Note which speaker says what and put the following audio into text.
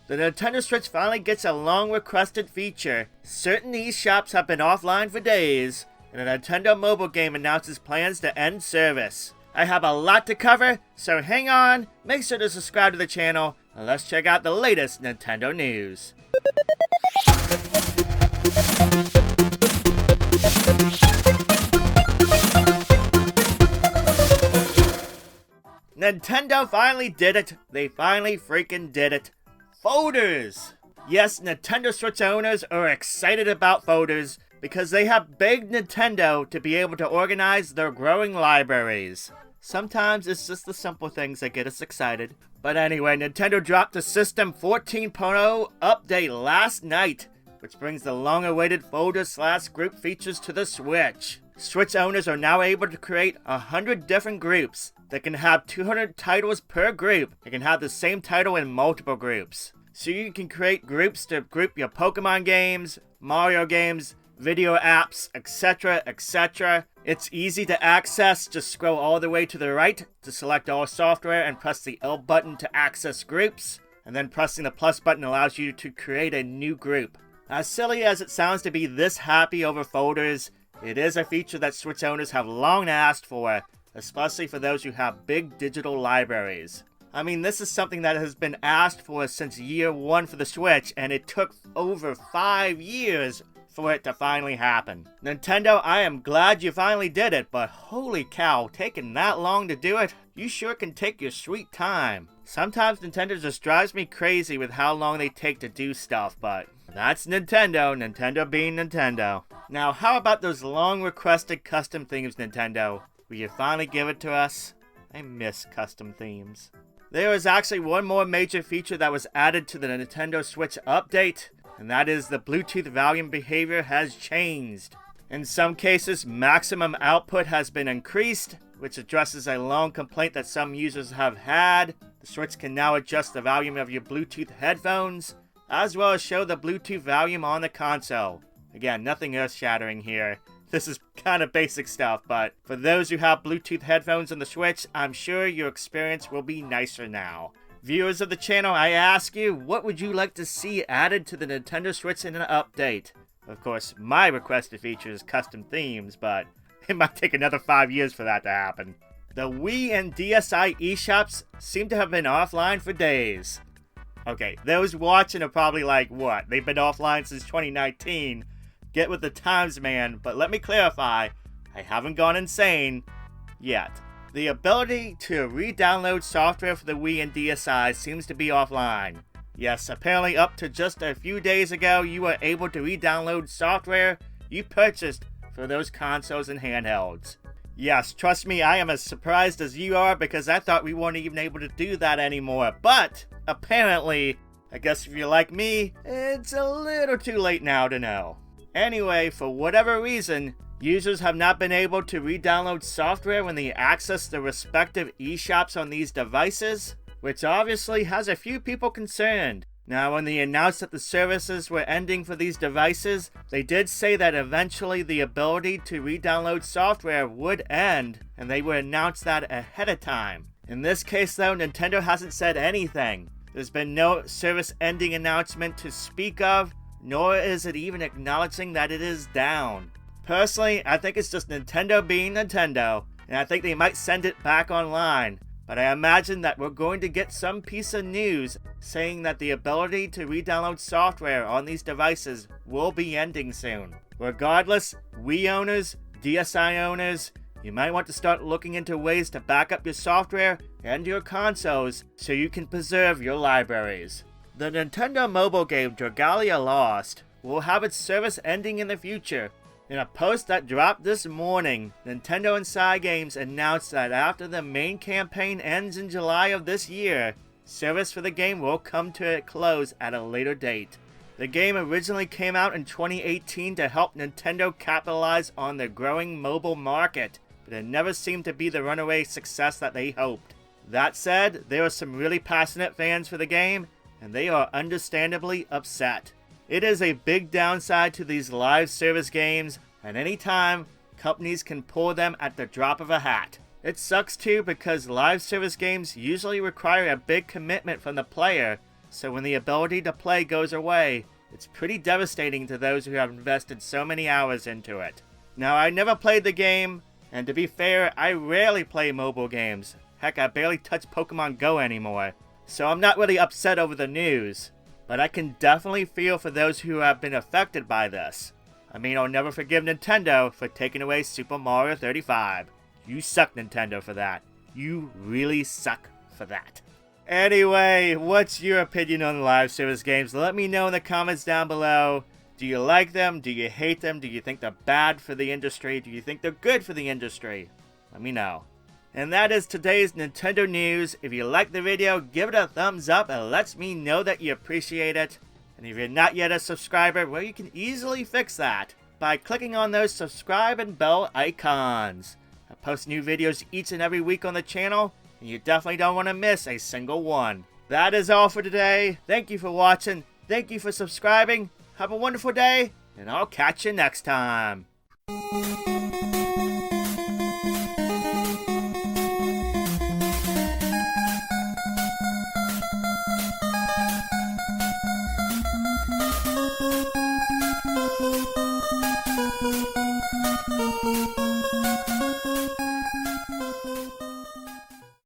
Speaker 1: The Nintendo Switch finally gets a long-requested feature. Certain eShops have been offline for days, and a Nintendo mobile game announces plans to end service. I have a lot to cover, so hang on, make sure to subscribe to the channel, and let's check out the latest Nintendo news. Nintendo finally did it. They finally freaking did it. Folders! Yes, Nintendo Switch owners are excited about folders because they have begged Nintendo to be able to organize their growing libraries. Sometimes it's just the simple things that get us excited. But anyway, Nintendo dropped the System 14.0 update last night, which brings the long-awaited folder/group features to the Switch. Switch owners are now able to create 100 different groups that can have 200 titles per group. They can have the same title in multiple groups. So you can create groups to group your Pokemon games, Mario games, video apps, etc, etc. It's easy to access. Just scroll all the way to the right to select all software and press the L button to access groups. And then pressing the plus button allows you to create a new group. As silly as it sounds to be this happy over folders, it is a feature that Switch owners have long asked for, especially for those who have big digital libraries. I mean, this is something that has been asked for since year one for the Switch, and it took over 5 years for it to finally happen. Nintendo, I am glad you finally did it, but holy cow, taking that long to do it? You sure can take your sweet time. Sometimes Nintendo just drives me crazy with how long they take to do stuff, but that's Nintendo, Nintendo being Nintendo. Now, how about those long-requested custom themes, Nintendo? Will you finally give it to us? I miss custom themes. There is actually one more major feature that was added to the Nintendo Switch update, and that is the Bluetooth volume behavior has changed. In some cases, maximum output has been increased, which addresses a long complaint that some users have had. The Switch can now adjust the volume of your Bluetooth headphones, as well as show the Bluetooth volume on the console. Again, nothing earth-shattering here. This is kind of basic stuff, but for those who have Bluetooth headphones on the Switch, I'm sure your experience will be nicer now. Viewers of the channel, I ask you, what would you like to see added to the Nintendo Switch in an update? Of course, my requested feature is custom themes, but it might take another 5 years for that to happen. The Wii and DSi eShops seem to have been offline for days. Okay, those watching are probably like, what? They've been offline since 2019. Get with the times, man, but let me clarify, I haven't gone insane yet. The ability to re-download software for the Wii and DSi seems to be offline. Yes, apparently up to just a few days ago, you were able to re-download software you purchased for those consoles and handhelds. Yes, trust me, I am as surprised as you are because I thought we weren't even able to do that anymore, but apparently, I guess if you're like me, it's a little too late now to know. Anyway, for whatever reason, users have not been able to re-download software when they access the respective eShops on these devices, which obviously has a few people concerned. Now, when they announced that the services were ending for these devices, they did say that eventually the ability to re-download software would end, and they would announce that ahead of time. In this case though, Nintendo hasn't said anything. There's been no service ending announcement to speak of, nor is it even acknowledging that it is down. Personally, I think it's just Nintendo being Nintendo, and I think they might send it back online. But I imagine that we're going to get some piece of news saying that the ability to re-download software on these devices will be ending soon. Regardless, Wii owners, DSi owners, you might want to start looking into ways to back up your software and your consoles so you can preserve your libraries. The Nintendo mobile game Dragalia Lost will have its service ending in the future. In a post that dropped this morning, Nintendo and Cygames announced that after the main campaign ends in July of this year, service for the game will come to a close at a later date. The game originally came out in 2018 to help Nintendo capitalize on the growing mobile market, but it never seemed to be the runaway success that they hoped. That said, there are some really passionate fans for the game, and they are understandably upset. It is a big downside to these live service games, and anytime, companies can pull them at the drop of a hat. It sucks too because live service games usually require a big commitment from the player, So when the ability to play goes away, it's pretty devastating to those who have invested so many hours into it. Now, I never played the game, and to be fair, I rarely play mobile games. Heck, I barely touch Pokemon Go anymore. So I'm not really upset over the news. But I can definitely feel for those who have been affected by this. I mean, I'll never forgive Nintendo for taking away Super Mario 35. You suck, Nintendo, for that. You really suck for that. Anyway, what's your opinion on the live service games? Let me know in the comments down below. Do you like them? Do you hate them? Do you think they're bad for the industry? Do you think they're good for the industry? Let me know. And that is today's Nintendo news. If you liked the video, give it a thumbs up. It lets me know that you appreciate it. And if you're not yet a subscriber, well, you can easily fix that by clicking on those subscribe and bell icons. I post new videos each and every week on the channel, and you definitely don't want to miss a single one. That is all for today. Thank you for watching. Thank you for subscribing. Have a wonderful day, and I'll catch you next time.